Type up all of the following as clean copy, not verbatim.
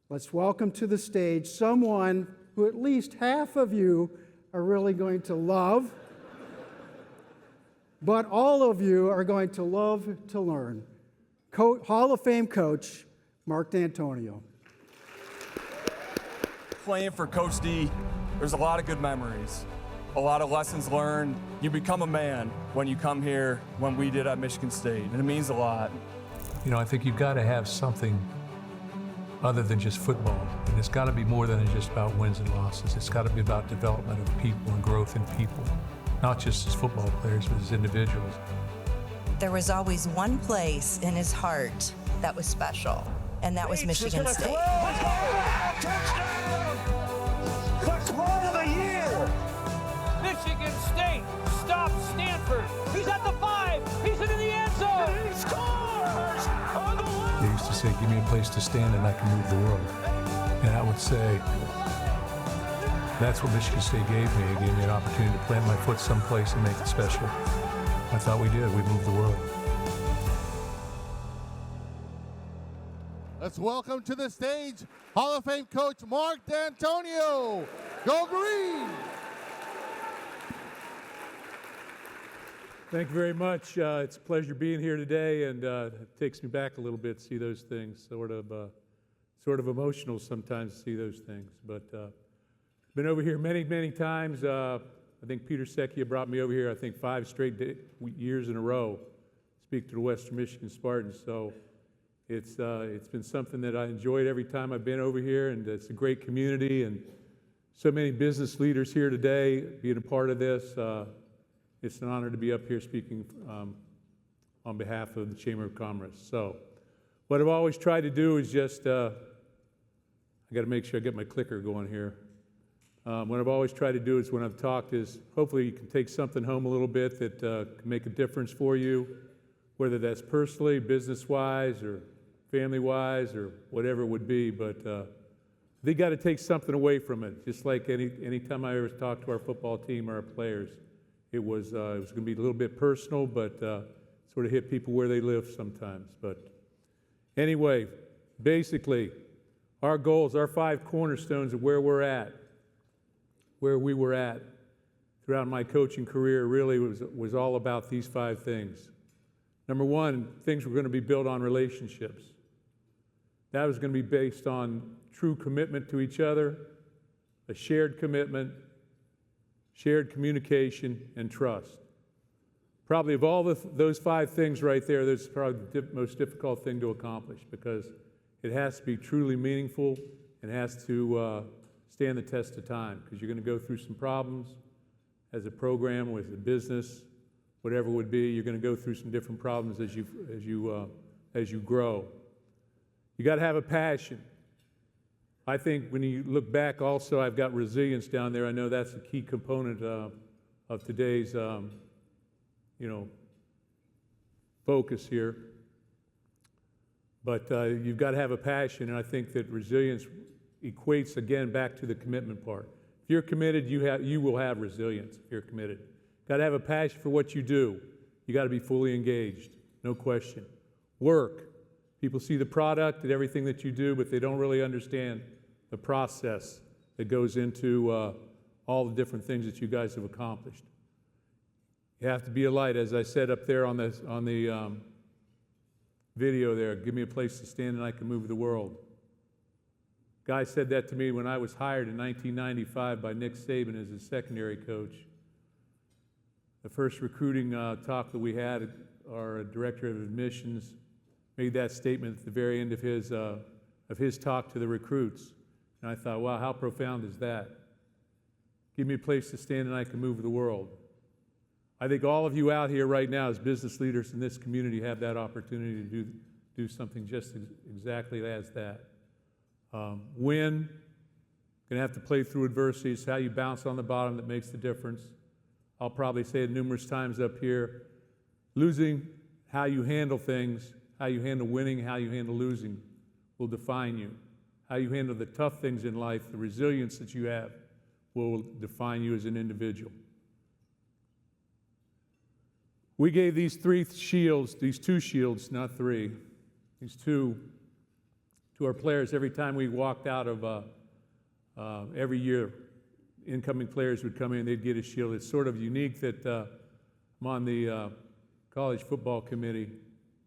Let's welcome to the stage someone who at least half of you are really going to love, but all of you are going to love to learn. Hall of Fame coach, Mark Dantonio. Playing for Coach D, there's a lot of good memories, a lot of lessons learned. You become a man when you come here, when we did at Michigan State, and it means a lot. You know, I think you've got to have something other than just football. And it's got to be more than just about wins and losses. It's got to be about development of people and growth in people, not just as football players, but as individuals. There was always one place in his heart that was special, and that was Michigan State. Touchdown! The throw of the year! Michigan State stops Stanford. He's at the 5. He's into the end zone. He scores! On the way! They used to say, give me a place to stand and I can move the world. And I would say, that's what Michigan State gave me. It gave me an opportunity to plant my foot someplace and make it special. I thought we did. We moved the world. Let's welcome to the stage Hall of Fame coach Mark Dantonio. Go Green! Thank you very much. It's a pleasure being here today, and it takes me back a little bit to see those things. Sort of emotional sometimes to see those things. But been over here many, many times. I think Peter Secchia brought me over here, I think 5 straight years in a row, speak to the Western Michigan Spartans. So it's been something that I enjoyed every time I've been over here, and it's a great community, and so many business leaders here today being a part of this. It's an honor to be up here speaking on behalf of the Chamber of Commerce. So what I've always tried to do is just, I got to make sure I get my clicker going here. What I've always tried to do is when I've talked is hopefully you can take something home a little bit that can make a difference for you, whether that's personally, business-wise, or family-wise, or whatever it would be. But they got to take something away from it. Just like any time I ever talked to our football team or our players, it was going to be a little bit personal, but sort of hit people where they live sometimes. But anyway, basically, our goals, our 5 cornerstones of where we're at, where we were at throughout my coaching career really was all about these 5 things. Number 1, things were going to be built on relationships. That was going to be based on true commitment to each other, a shared commitment, shared communication, and trust. Probably of all those 5 things right there, that's probably the most difficult thing to accomplish because it has to be truly meaningful and has to stand the test of time because you're going to go through some problems as a program, with a business, whatever it would be. You're going to go through some different problems as you grow. You got to have a passion. I think when you look back also, I've got resilience down there. I know that's a key component of today's focus here. But you've got to have a passion, and I think that resilience equates again back to the commitment part. If you're committed, you will have resilience if you're committed. Got to have a passion for what you do. You got to be fully engaged, no question. Work. People see the product and everything that you do, but they don't really understand the process that goes into all the different things that you guys have accomplished. You have to be a light, as I said up there on the video there. Give me a place to stand and I can move the world. Guy said that to me when I was hired in 1995 by Nick Saban as his secondary coach. The first recruiting talk that we had, our director of admissions made that statement at the very end of his talk to the recruits. And I thought, wow, how profound is that? Give me a place to stand and I can move the world. I think all of you out here right now as business leaders in this community have that opportunity to do something just exactly as that. Win, going to have to play through adversity. It's how you bounce on the bottom that makes the difference. I'll probably say it numerous times up here. Losing, how you handle things, how you handle winning, how you handle losing will define you. How you handle the tough things in life, the resilience that you have will define you as an individual. We gave these 3 shields, these 2 shields, not 3, these 2 to our players every time we walked out of every year. Incoming players would come in, they'd get a shield. It's sort of unique that I'm on the college football committee,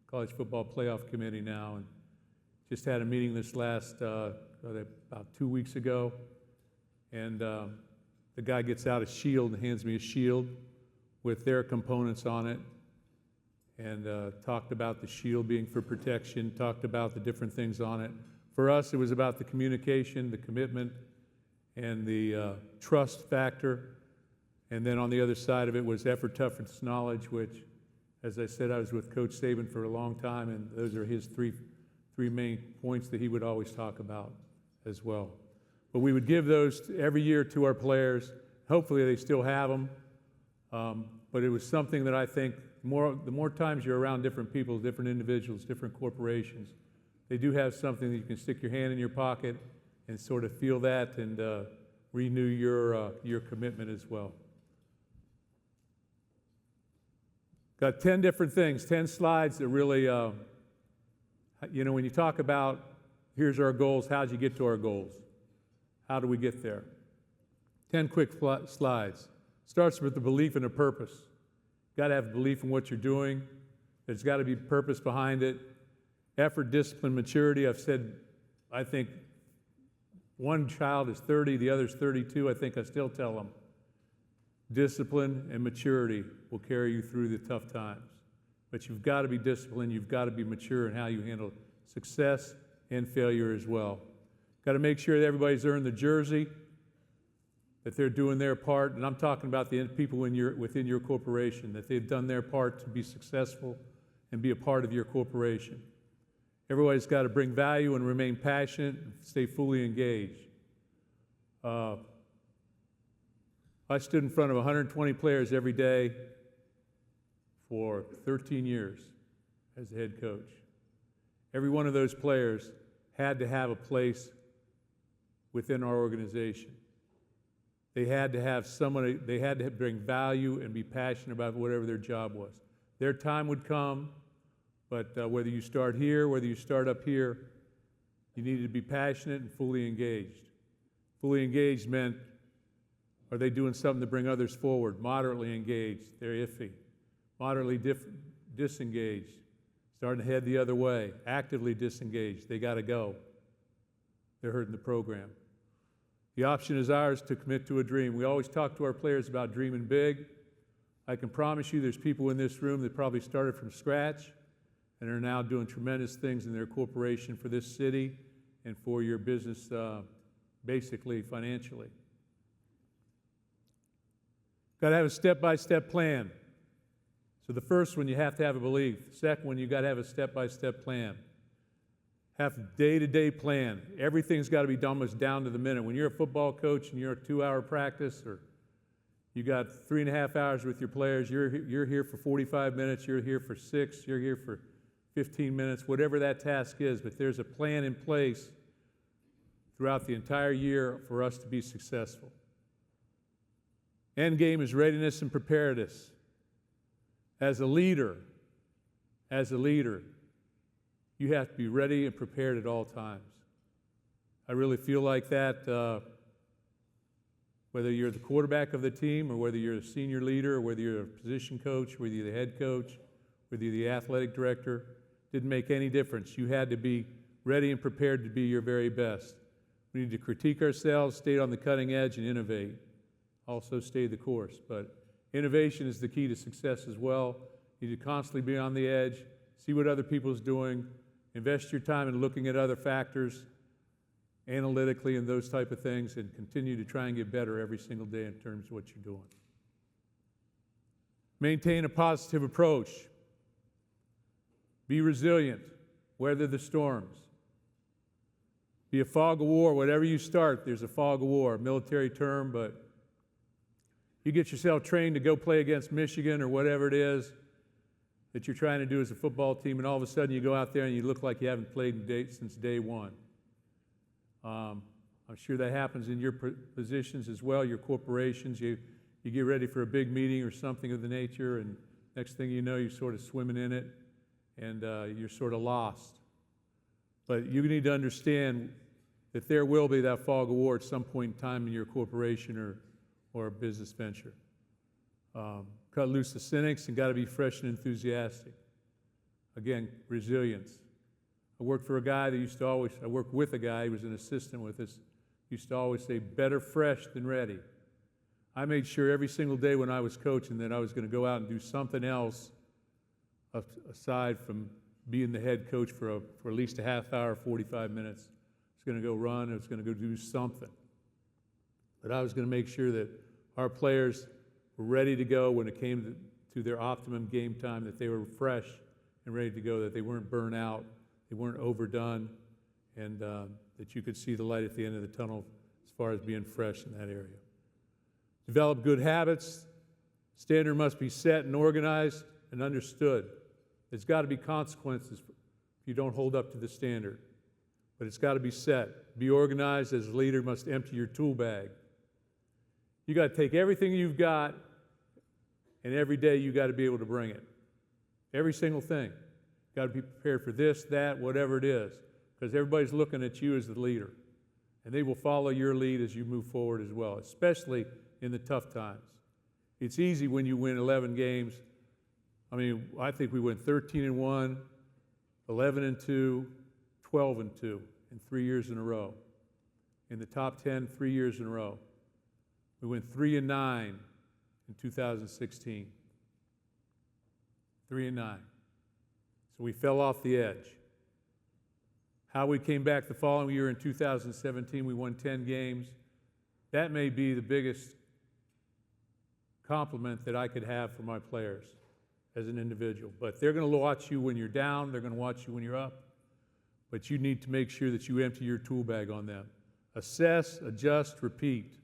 college football playoff committee now, and just had a meeting this last, about 2 weeks ago, and the guy gets out a shield and hands me a shield with their components on it, and talked about the shield being for protection, talked about the different things on it. For us, it was about the communication, the commitment, and the trust factor. And then on the other side of it was effort, toughness, knowledge, which, as I said, I was with Coach Saban for a long time, and those are his three main points that he would always talk about as well. But we would give those every year to our players. Hopefully they still have them. But it was something that I think the more times you're around different people, different individuals, different corporations, they do have something that you can stick your hand in your pocket and sort of feel that and renew your commitment as well. Got 10 different things, 10 slides that really, when you talk about here's our goals, how'd you get to our goals? How do we get there? 10 quick slides. Starts with the belief and a purpose. Got to have belief in what you're doing. There's got to be purpose behind it. Effort, discipline, maturity. I've said, I think one child is 30, the other's 32. I think I still tell them, discipline and maturity will carry you through the tough times. But you've got to be disciplined. You've got to be mature in how you handle success and failure as well. Got to make sure that everybody's earned the jersey, that they're doing their part, and I'm talking about the people within your corporation, that they've done their part to be successful and be a part of your corporation. Everybody's got to bring value and remain passionate and stay fully engaged. I stood in front of 120 players every day for 13 years as the head coach. Every one of those players had to have a place within our organization. They had to have somebody, they had to bring value and be passionate about whatever their job was. Their time would come, but whether you start here, whether you start up here, you needed to be passionate and fully engaged. Fully engaged meant, are they doing something to bring others forward? Moderately engaged, they're iffy. Moderately disengaged, starting to head the other way. Actively disengaged, they got to go. They're hurting the program. The option is ours to commit to a dream. We always talk to our players about dreaming big. I can promise you there's people in this room that probably started from scratch and are now doing tremendous things in their corporation for this city and for your business, basically financially. Got to have a step-by-step plan. So the first one, you have to have a belief. The second one, you got to have a step-by-step plan. Have a day-to-day plan. Everything's got to be almost down to the minute. When you're a football coach and you're a 2-hour practice, or you got 3.5 hours with your players, you're here for 45 minutes, you're here for 6, you're here for 15 minutes, whatever that task is, but there's a plan in place throughout the entire year for us to be successful. End game is readiness and preparedness. As a leader, you have to be ready and prepared at all times. I really feel like that, whether you're the quarterback of the team or whether you're a senior leader or whether you're a position coach, whether you're the head coach, whether you're the athletic director, didn't make any difference. You had to be ready and prepared to be your very best. We need to critique ourselves, stay on the cutting edge, and innovate. Also stay the course. But innovation is the key to success as well. You need to constantly be on the edge, see what other people's doing, invest your time in looking at other factors analytically and those type of things, and continue to try and get better every single day in terms of what you're doing. Maintain a positive approach. Be resilient. Weather the storms. Be a fog of war. Whatever you start, there's a fog of war, a military term, but you get yourself trained to go play against Michigan or whatever it is that you're trying to do as a football team, and all of a sudden you go out there and you look like you haven't played since day one. I'm sure that happens in your positions as well, your corporations. You get ready for a big meeting or something of the nature, and next thing you know, you're sort of swimming in it, and you're sort of lost. But you need to understand that there will be that fog of war at some point in time in your corporation or a business venture. Cut loose the cynics and got to be fresh and enthusiastic. Again, resilience. I worked with a guy, he was an assistant with us, used to always say, better fresh than ready. I made sure every single day when I was coaching that I was going to go out and do something else aside from being the head coach for at least a half hour, 45 minutes. I was going to go run, I was going to go do something. But I was going to make sure that our players were ready to go when it came to their optimum game time, that they were fresh and ready to go, that they weren't burnt out, they weren't overdone, and that you could see the light at the end of the tunnel as far as being fresh in that area. Develop good habits. Standard must be set and organized and understood. There's got to be consequences if you don't hold up to the standard. But it's got to be set. Be organized. As a leader, must empty your tool bag. You got to take everything you've got, and every day you got to be able to bring it. Every single thing. Got to be prepared for this, that, whatever it is, because everybody's looking at you as the leader, and they will follow your lead as you move forward as well, especially in the tough times. It's easy when you win 11 games. I mean, I think we went 13-1, 11-2, 12-2 in 3 years in a row. In the top 10, 3 years in a row. We went 3-9 in 2016. 3-9. So we fell off the edge. How we came back the following year in 2017, we won 10 games. That may be the biggest compliment that I could have for my players as an individual. But they're going to watch you when you're down, they're going to watch you when you're up, but you need to make sure that you empty your tool bag on them. Assess, adjust, repeat.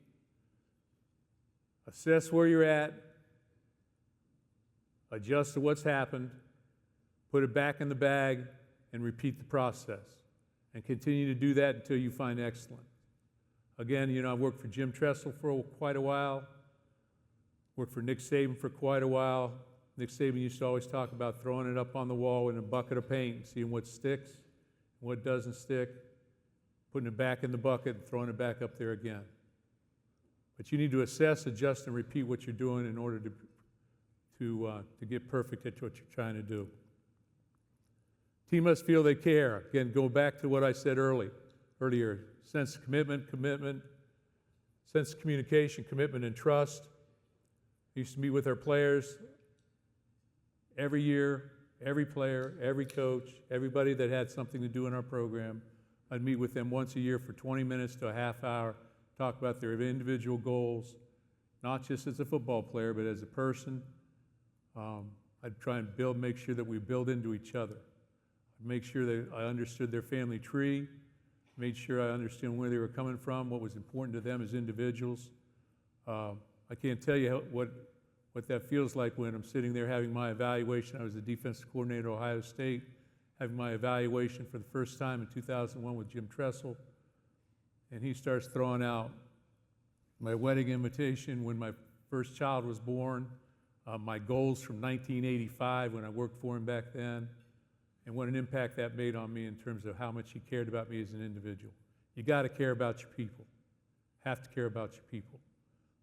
Assess where you're at, adjust to what's happened, put it back in the bag, and repeat the process. And continue to do that until you find excellence. Again, you know, I worked for Jim Tressel for quite a while, worked for Nick Saban for quite a while. Nick Saban used to always talk about throwing it up on the wall in a bucket of paint and seeing what sticks and what doesn't stick, putting it back in the bucket and throwing it back up there again. But you need to assess, adjust, and repeat what you're doing in order to get perfect at what you're trying to do. Team must feel they care. Again, go back to what I said earlier. Sense of commitment, sense of communication, commitment, and trust. I used to meet with our players every year, every player, every coach, everybody that had something to do in our program. I'd meet with them once a year for 20 minutes to a half hour, talk about their individual goals, not just as a football player, but as a person. I'd try and make sure that we build into each other. I'd make sure that I understood their family tree, made sure I understood where they were coming from, what was important to them as individuals. I can't tell you what that feels like when I'm sitting there having my evaluation. I was the defensive coordinator at Ohio State, having my evaluation for the first time in 2001 with Jim Tressel, and he starts throwing out my wedding invitation when my first child was born, my goals from 1985 when I worked for him back then, and what an impact that made on me in terms of how much he cared about me as an individual. You got to care about your people. Have to care about your people.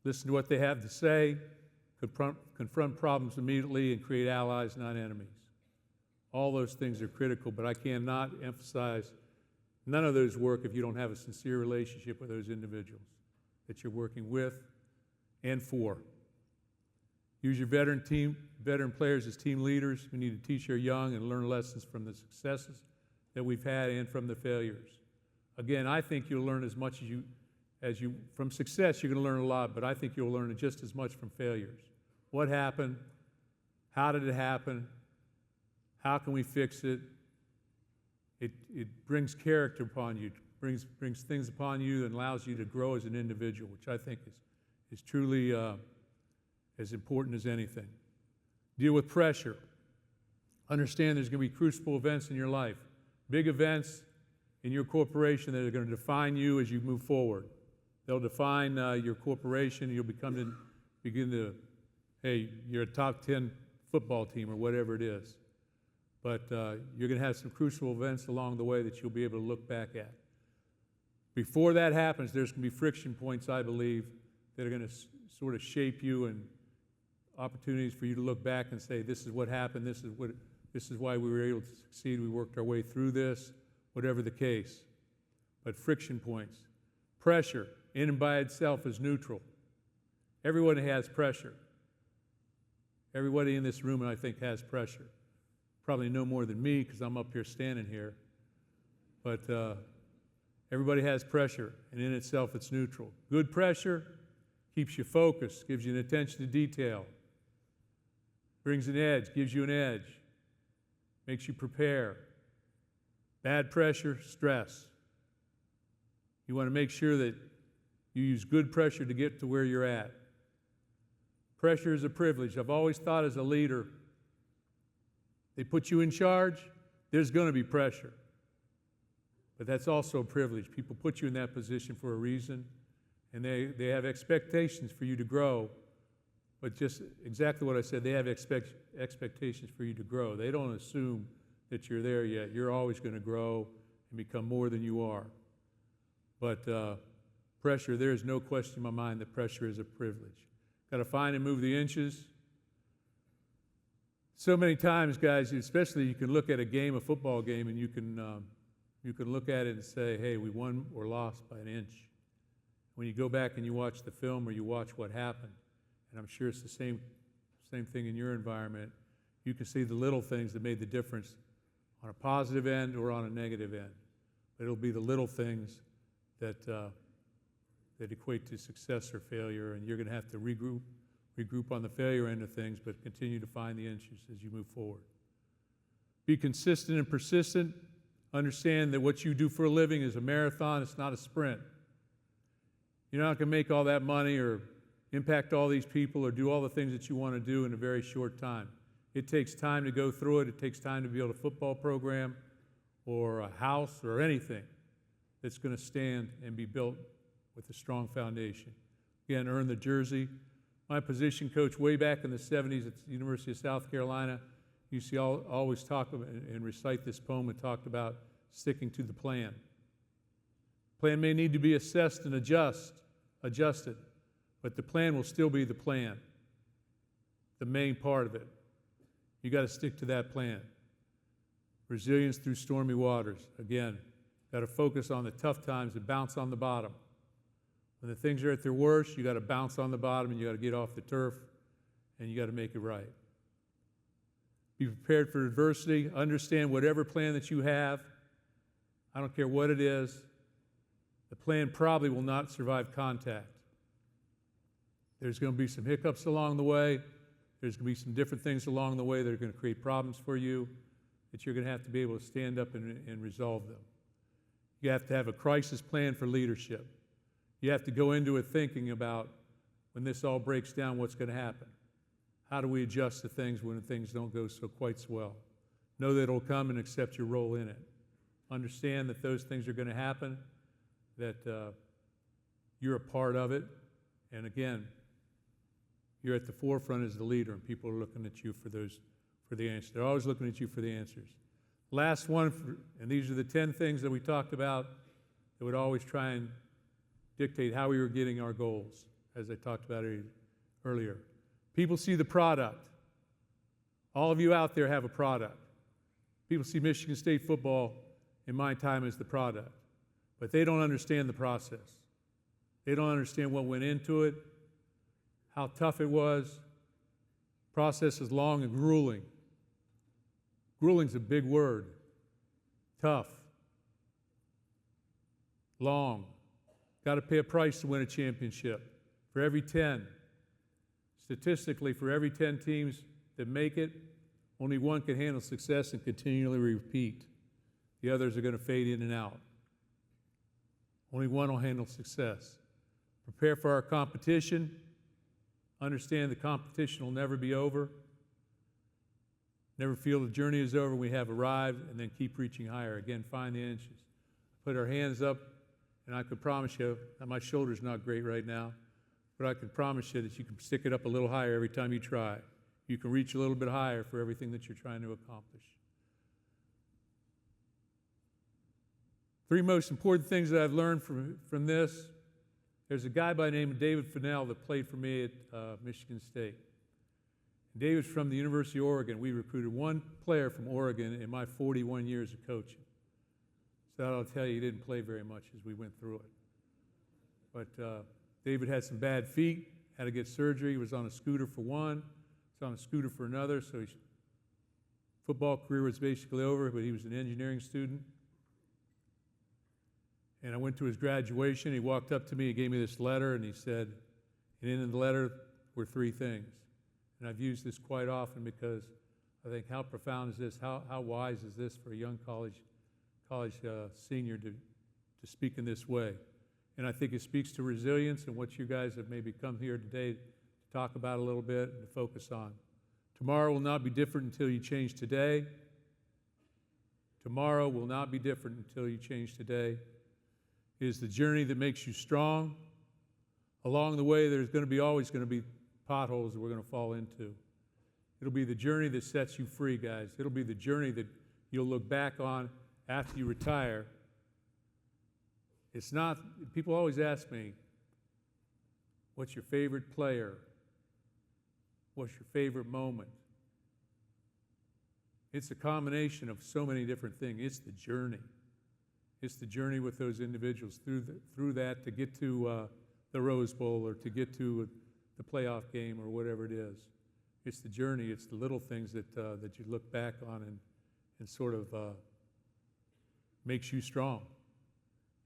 Listen to what they have to say, confront problems immediately, and create allies, not enemies. All those things are critical, but I cannot emphasize none of those work if you don't have a sincere relationship with those individuals that you're working with and for. Use your veteran players as team leaders. We need to teach our young and learn lessons from the successes that we've had and from the failures. Again, I think you'll learn as much as you from success. You're going to learn a lot, but I think you'll learn just as much from failures. What happened? How did it happen? How can we fix it? It brings character upon you, brings things upon you and allows you to grow as an individual, which I think is truly as important as anything. Deal with pressure. Understand there's going to be crucible events in your life, big events in your corporation that are going to define you as you move forward. They'll define your corporation. You'll begin to, hey, you're a top 10 football team or whatever it is. but you're going to have some crucial events along the way that you'll be able to look back at. Before that happens, there's going to be friction points, I believe, that are going to sort of shape you, and opportunities for you to look back and say, this is what happened, this is why we were able to succeed, we worked our way through this, whatever the case. But friction points. Pressure, in and by itself, is neutral. Everyone has pressure. Everybody in this room, I think, has pressure. Probably no more than me, because I'm up here standing here. But everybody has pressure, and in itself, it's neutral. Good pressure keeps you focused, gives you an attention to detail, brings an edge, gives you an edge, makes you prepare. Bad pressure, stress. You want to make sure that you use good pressure to get to where you're at. Pressure is a privilege. I've always thought as a leader, they put you in charge, there's going to be pressure. But that's also a privilege. People put you in that position for a reason, and they have expectations for you to grow. But just exactly what I said, they have expectations for you to grow. They don't assume that you're there yet. You're always going to grow and become more than you are. But pressure, there is no question in my mind that pressure is a privilege. Got to find and move the inches. So many times, guys, especially you can look at a game, a football game, and you can look at it and say, hey, we won or lost by an inch. When you go back and you watch the film or you watch what happened, and I'm sure it's the same thing in your environment, you can see the little things that made the difference on a positive end or on a negative end. But it'll be the little things that equate to success or failure, and you're going to have to regroup on the failure end of things, but continue to find the inches as you move forward. Be consistent and persistent. Understand that what you do for a living is a marathon, it's not a sprint. You're not going to make all that money or impact all these people or do all the things that you want to do in a very short time. It takes time to go through it. It takes time to build a football program or a house or anything that's going to stand and be built with a strong foundation. Again, earn the jersey. My position coach way back in the 70s at the University of South Carolina used to always talk about and recite this poem and talked about sticking to the plan. Plan may need to be assessed and adjusted, but the plan will still be the plan, the main part of it. You got to stick to that plan. Resilience through stormy waters. Again, got to focus on the tough times and bounce on the bottom. When the things are at their worst, you got to bounce on the bottom and you got to get off the turf and you got to make it right. Be prepared for adversity. Understand whatever plan that you have. I don't care what it is. The plan probably will not survive contact. There's going to be some hiccups along the way. There's going to be some different things along the way that are going to create problems for you that you're going to have to be able to stand up and resolve them. You have to have a crisis plan for leadership. You have to go into it thinking about when this all breaks down, what's going to happen. How do we adjust to things when things don't go so quite so well? Know that it'll come and accept your role in it. Understand that those things are going to happen, that you're a part of it, and again, you're at the forefront as the leader, and people are looking at you for the answers. They're always looking at you for the answers. Last one, and these are the 10 things that we talked about that would always try and dictate how we were getting our goals, as I talked about earlier. People see the product. All of you out there have a product. People see Michigan State football in my time as the product, but they don't understand the process. They don't understand what went into it, how tough it was. Process is long and grueling. Grueling's a big word. Tough. Long. Got to pay a price to win a championship. For every 10, statistically, for every 10 teams that make it, only one can handle success and continually repeat. The others are going to fade in and out. Only one will handle success. Prepare for our competition. Understand the competition will never be over. Never feel the journey is over. We have arrived, and then keep reaching higher. Again, find the inches. Put our hands up, and I can promise you that my shoulder's not great right now, but I can promise you that you can stick it up a little higher every time you try. You can reach a little bit higher for everything that you're trying to accomplish. Three most important things that I've learned from this. There's a guy by the name of David Fennell that played for me at Michigan State. David's from the University of Oregon. We recruited one player from Oregon in my 41 years of coaching. So that'll tell you he didn't play very much as we went through it. But David had some bad feet, had to get surgery. He was on a scooter for one, was on a scooter for another, so his football career was basically over, but he was an engineering student. And I went to his graduation. He walked up to me, he gave me this letter, and he said, and in the letter were three things. And I've used this quite often because I think how profound is this, how wise is this for a young college senior to speak in this way. And I think it speaks to resilience and what you guys have maybe come here today to talk about a little bit and to focus on. Tomorrow will not be different until you change today. Tomorrow will not be different until you change today. It is the journey that makes you strong. Along the way, there's always going to be potholes that we're going to fall into. It'll be the journey that sets you free, guys. It'll be the journey that you'll look back on after you retire. It's not, people always ask me, what's your favorite player? What's your favorite moment? It's a combination of so many different things. It's the journey. It's the journey with those individuals through that to get to the Rose Bowl or to get to the playoff game or whatever it is. It's the journey. It's the little things that you look back on and sort of makes you strong.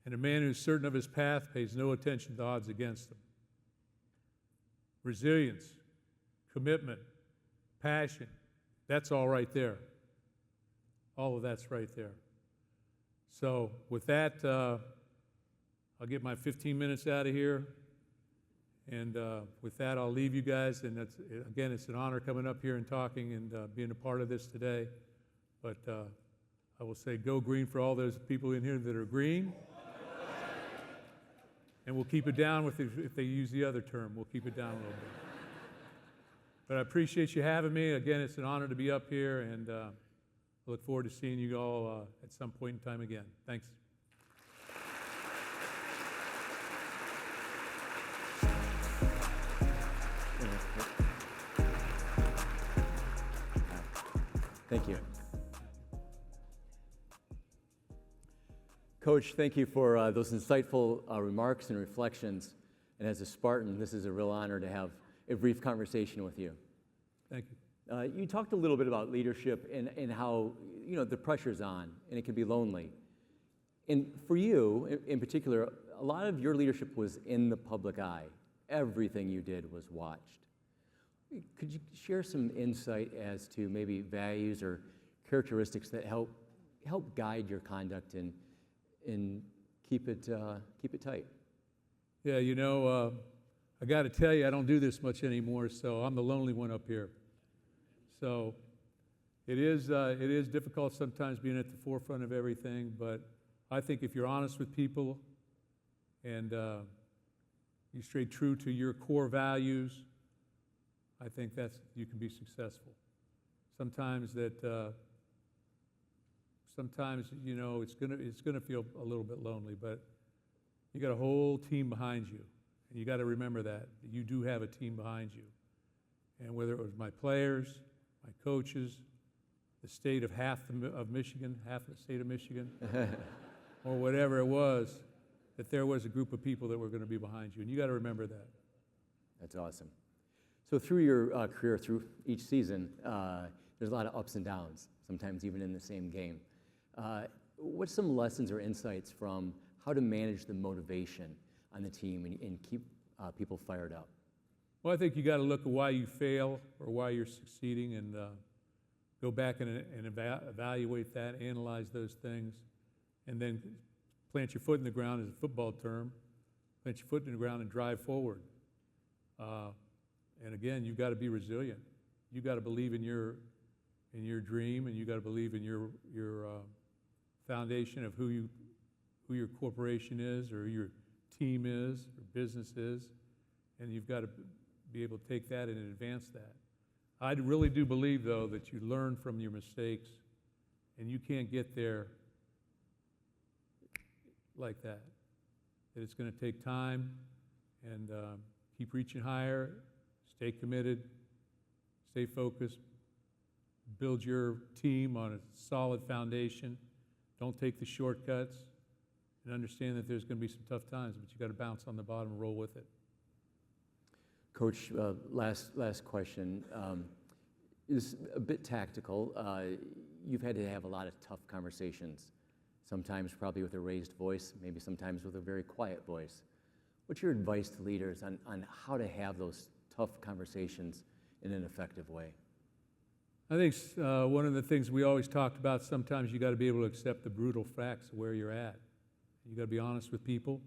And a man who's certain of his path pays no attention to odds against him. Resilience, commitment, passion, that's all right there. All of that's right there. So with that, I'll get my 15 minutes out of here. And with that, I'll leave you guys. And again, it's an honor coming up here and talking and being a part of this today. But I will say go green for all those people in here that are green. And we'll keep it down if they use the other term. We'll keep it down a little bit. But I appreciate you having me. Again, it's an honor to be up here, and I look forward to seeing you all at some point in time again. Thanks. Thank you. Coach, thank you for those insightful remarks and reflections. And as a Spartan, this is a real honor to have a brief conversation with you. Thank you. You talked a little bit about leadership and how, the pressure's on and it can be lonely. And for you, in particular, a lot of your leadership was in the public eye. Everything you did was watched. Could you share some insight as to maybe values or characteristics that help guide your conduct and keep it tight? Yeah, I got to tell you, I don't do this much anymore, so I'm the lonely one up here. So it is difficult sometimes being at the forefront of everything, but I think if you're honest with people and you stay true to your core values, I think you can be successful. Sometimes it's gonna feel a little bit lonely, but you got a whole team behind you, and you got to remember that you do have a team behind you. And whether it was my players, my coaches, the state of half of the state of Michigan, or whatever it was, that there was a group of people that were going to be behind you, and you got to remember that. That's awesome. So through your career, through each season, there's a lot of ups and downs, sometimes even in the same game. What's some lessons or insights from how to manage the motivation on the team and keep people fired up? Well, I think you got to look at why you fail or why you're succeeding and go back and evaluate that, analyze those things, and then plant your foot in the ground, as a football term, plant your foot in the ground and drive forward. And again, you've got to be resilient. You've got to believe in your dream, and you've got to believe in your foundation of who your corporation is, or your team is, or business is, and you've got to be able to take that and advance that. I really do believe, though, that you learn from your mistakes, and you can't get there like that. That it's going to take time, and keep reaching higher, stay committed, stay focused, build your team on a solid foundation. Don't take the shortcuts, and understand that there's going to be some tough times, but you got to bounce on the bottom and roll with it. Coach, last question. Is a bit tactical. You've had to have a lot of tough conversations, sometimes probably with a raised voice, maybe sometimes with a very quiet voice. What's your advice to leaders on how to have those tough conversations in an effective way? I think one of the things we always talked about, sometimes you got to be able to accept the brutal facts of where you're at. You got to be honest with people,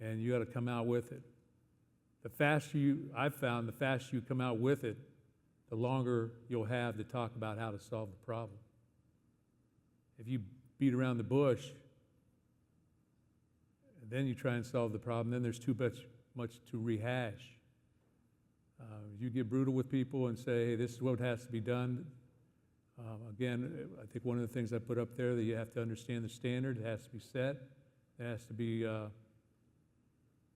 and you got to come out with it. I've found the faster you come out with it, the longer you'll have to talk about how to solve the problem. If you beat around the bush, and then you try and solve the problem, then there's too much to rehash. You get brutal with people and say, hey, this is what has to be done. Again, I think one of the things I put up there, that you have to understand the standard. It has to be set. There has to be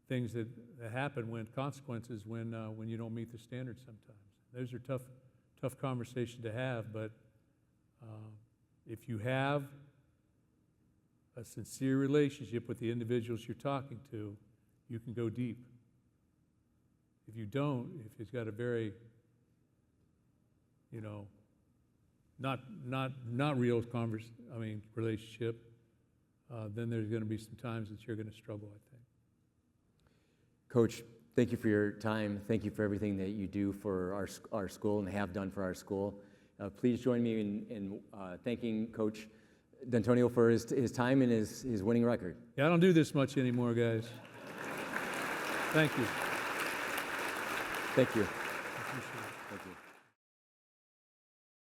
things that happen, when consequences when you don't meet the standard sometimes. Those are tough conversations to have, but if you have a sincere relationship with the individuals you're talking to, you can go deep. If you don't, if it's got a very, not real relationship, then there's going to be some times that you're going to struggle, I think. Coach, thank you for your time. Thank you for everything that you do for our school and have done for our school. Please join me in thanking Coach Dantonio for his time and his winning record. Yeah, I don't do this much anymore, guys. Thank you. Thank you. I appreciate it.